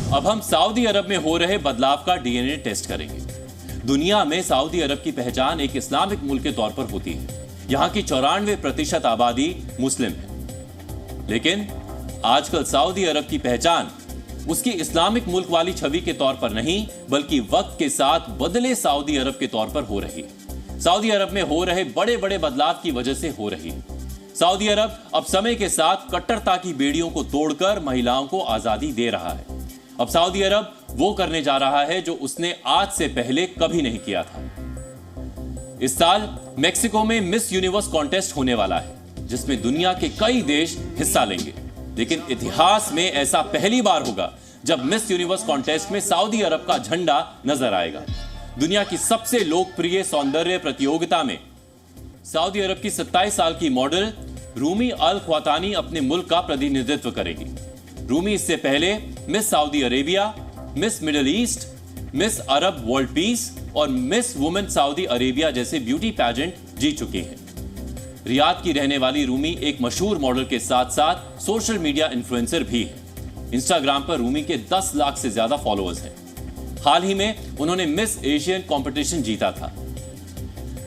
अब हम सऊदी अरब में हो रहे बदलाव का डीएनए टेस्ट करेंगे। दुनिया में सऊदी अरब की पहचान एक इस्लामिक मुल्क के तौर पर होती है। यहाँ की 94% आबादी मुस्लिम है, लेकिन आजकल सऊदी अरब की पहचान उसकी इस्लामिक मुल्क वाली छवि के तौर पर नहीं, बल्कि वक्त के साथ बदले सऊदी अरब के तौर पर हो रही है। सऊदी अरब में हो रहे बड़े बड़े बदलाव की वजह से हो रही है। सऊदी अरब अब समय के साथ कट्टरता की बेड़ियों को तोड़कर महिलाओं को आजादी दे रहा है। अब सऊदी अरब वो करने जा रहा है जो उसने आज से पहले कभी नहीं किया था। इस साल मेक्सिको में मिस यूनिवर्स कॉन्टेस्ट होने वाला है, जिसमें दुनिया के कई देश हिस्सा लेंगे। लेकिन इतिहास में ऐसा पहली बार होगा जब मिस यूनिवर्स कॉन्टेस्ट में सऊदी अरब का झंडा नजर आएगा। दुनिया की सबसे लोकप्रिय सौंदर्य प्रतियोगिता में सऊदी अरब की 27 साल की मॉडल रूमी अल ख्वातानी अपने मुल्क का प्रतिनिधित्व करेगी। रूमी इससे पहले miss Saudi Arabia, miss middle east, miss Arab world peace और मिस वुमेन सऊदी अरेबिया जैसे ब्यूटी पैजेंट जीत चुकी हैं। रियाद की रहने वाली रूमी एक मशहूर मॉडल के साथ साथ सोशल मीडिया इन्फ्लुएंसर भी है। इंस्टाग्राम पर रूमी के 10 लाख से ज्यादा फॉलोअर्स हैं। हाल ही में उन्होंने मिस एशियन कंपटीशन जीता था।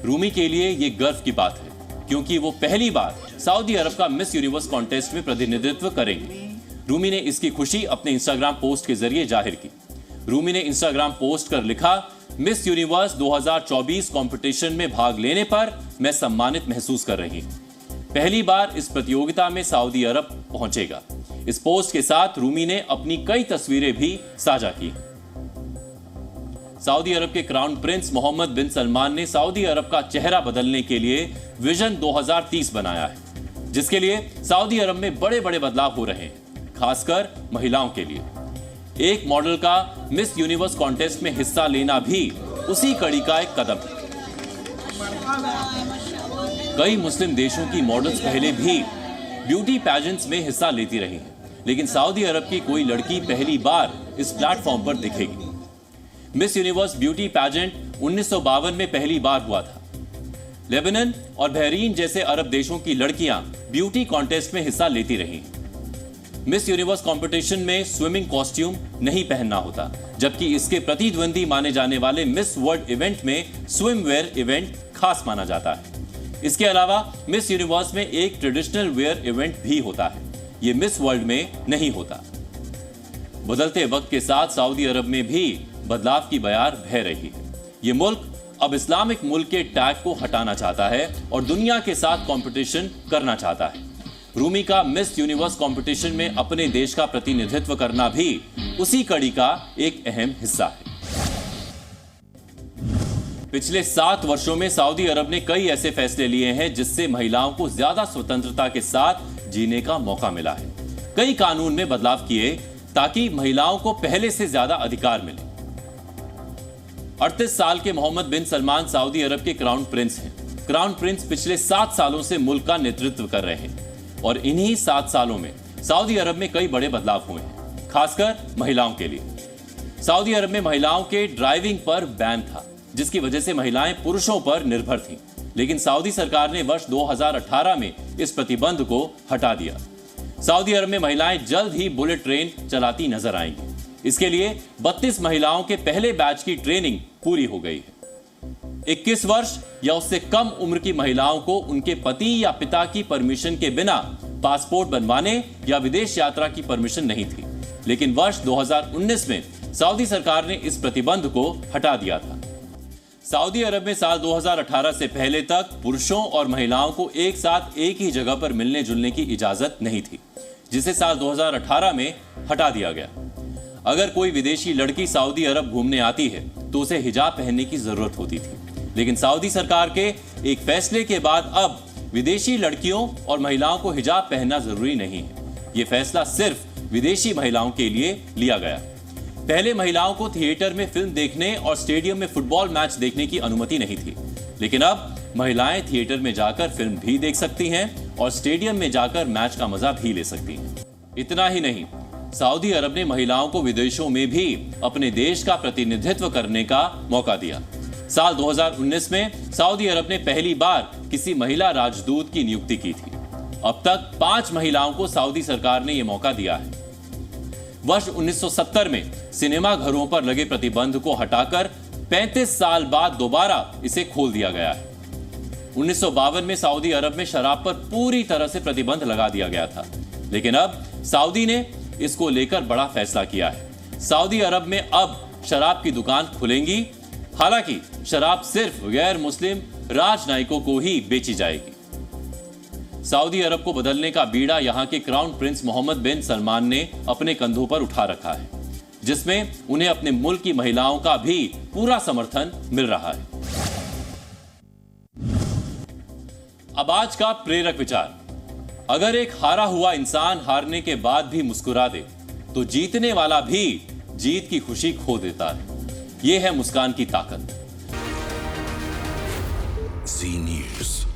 रूमी के लिए यह गर्व की बात है, क्योंकि वो पहली बार सऊदी अरब का मिस यूनिवर्स कॉन्टेस्ट में प्रतिनिधित्व करेंगे। रूमी ने इसकी खुशी अपने इंस्टाग्राम पोस्ट के जरिए जाहिर की। रूमी ने इंस्टाग्राम पोस्ट कर लिखा, मिस यूनिवर्स 2024 कंपटीशन में भाग लेने पर मैं सम्मानित महसूस कर रही हूं। पहली बार इस प्रतियोगिता में सऊदी अरब पहुंचेगा। इस पोस्ट के साथ रूमी ने अपनी कई तस्वीरें भी साझा की। सऊदी अरब के क्राउन प्रिंस मोहम्मद बिन सलमान ने सऊदी अरब का चेहरा बदलने के लिए विजन 2030 बनाया है, जिसके लिए सऊदी अरब में बड़े बड़े बदलाव हो रहे हैं, खासकर महिलाओं के लिए। एक मॉडल का मिस यूनिवर्स कॉन्टेस्ट में हिस्सा लेना भी उसी कड़ी का एक कदम है। कई मुस्लिम देशों की मॉडल्स पहले भी ब्यूटी पैजेंट्स में हिस्सा लेती रही हैं, लेकिन सऊदी अरब की कोई लड़की पहली बार इस प्लेटफॉर्म पर दिखेगी। मिस यूनिवर्स ब्यूटी पैजेंट 1952 में पहली बार हुआ था। लेबनान और बहरीन जैसे अरब देशों की लड़कियां ब्यूटी कॉन्टेस्ट में हिस्सा लेती रही। मिस यूनिवर्स कंपटीशन में स्विमिंग कॉस्ट्यूम नहीं पहनना होता, जबकि इसके प्रतिद्वंदी माने जाने वाले मिस वर्ल्ड इवेंट में स्विमवेयर इवेंट खास माना जाता है। इसके अलावा मिस यूनिवर्स में एक ट्रेडिशनल वेयर इवेंट भी होता है। यह मिस वर्ल्ड में नहीं होता। बदलते वक्त के साथ सऊदी अरब में भी बदलाव की बयार बह रही है। यह मुल्क अब इस्लामिक मुल्क के टैग को हटाना चाहता है और दुनिया के साथ कंपटीशन करना चाहता है। रूमी का मिस यूनिवर्स कंपटीशन में अपने देश का प्रतिनिधित्व करना भी उसी कड़ी का एक अहम हिस्सा है। पिछले 7 वर्षों में सऊदी अरब ने कई ऐसे फैसले लिए हैं जिससे महिलाओं को ज्यादा स्वतंत्रता के साथ जीने का मौका मिला है। कई कानून में बदलाव किए ताकि महिलाओं को पहले से ज्यादा अधिकार मिले। 38 साल के मोहम्मद बिन सलमान सऊदी अरब के क्राउन प्रिंस हैं। क्राउन प्रिंस पिछले 7 सालों से मुल्क का नेतृत्व कर रहे हैं और इन्हीं 7 सालों में सऊदी अरब में कई बड़े बदलाव हुए हैं, खासकर महिलाओं के लिए। सऊदी अरब में महिलाओं के ड्राइविंग पर बैन था, जिसकी वजह से महिलाएं पुरुषों पर निर्भर थीं। लेकिन सऊदी सरकार ने वर्ष 2018 में इस प्रतिबंध को हटा दिया। सऊदी अरब में महिलाएं जल्द ही बुलेट ट्रेन चलाती नजर आएंगी। इसके लिए 32 महिलाओं के पहले बैच की ट्रेनिंग पूरी हो गई है। 21 वर्ष या उससे कम उम्र की महिलाओं को उनके पति या पिता की परमिशन के बिना पासपोर्ट बनवाने या विदेश यात्रा की परमिशन नहीं थी। लेकिन वर्ष 2019 में सऊदी सरकार ने इस प्रतिबंध को हटा दिया था। सऊदी अरब में साल 2018 से पहले तक पुरुषों और महिलाओं को एक साथ एक ही जगह पर मिलने जुलने की इजाजत नहीं थी, जिसे साल 2018 में हटा दिया गया। अगर कोई विदेशी लड़की सऊदी अरब घूमने आती है तो उसे हिजाब पहनने की जरूरत होती थी, लेकिन सऊदी सरकार के एक फैसले के बाद अब विदेशी लड़कियों और महिलाओं को हिजाब पहनना जरूरी नहीं है। यह फैसला सिर्फ विदेशी महिलाओं के लिए लिया गया। पहले महिलाओं को थिएटर में फिल्म देखने और स्टेडियम में फुटबॉल मैच देखने की अनुमति नहीं थी, लेकिन अब महिलाएं थिएटर में जाकर फिल्म भी देख सकती हैं और स्टेडियम में जाकर मैच का मजा भी ले सकती हैं। इतना ही नहीं, सऊदी अरब ने महिलाओं को विदेशों में भी अपने देश का प्रतिनिधित्व करने का मौका दिया। साल 2019 में सऊदी अरब ने पहली बार किसी महिला राजदूत की नियुक्ति की थी। अब तक 5 महिलाओं को सऊदी सरकार ने यह मौका दिया है। वर्ष 1970 में सिनेमा घरों पर लगे प्रतिबंध को हटाकर 35 साल बाद दोबारा इसे खोल दिया गया है। 1952 में सऊदी अरब में शराब पर पूरी तरह से प्रतिबंध लगा दिया गया था, लेकिन अब सऊदी ने इसको लेकर बड़ा फैसला किया है। सऊदी अरब में अब शराब की दुकान खुलेंगी, हालांकि शराब सिर्फ गैर मुस्लिम राजनयिकों को ही बेची जाएगी। सऊदी अरब को बदलने का बीड़ा यहां के क्राउन प्रिंस मोहम्मद बिन सलमान ने अपने कंधों पर उठा रखा है, जिसमें उन्हें अपने मुल्क की महिलाओं का भी पूरा समर्थन मिल रहा है। अब आज का प्रेरक विचार, अगर एक हारा हुआ इंसान हारने के बाद भी मुस्कुरा दे तो जीतने वाला भी जीत की खुशी खो देता है। यह है मुस्कान की ताकत। जी न्यूज़।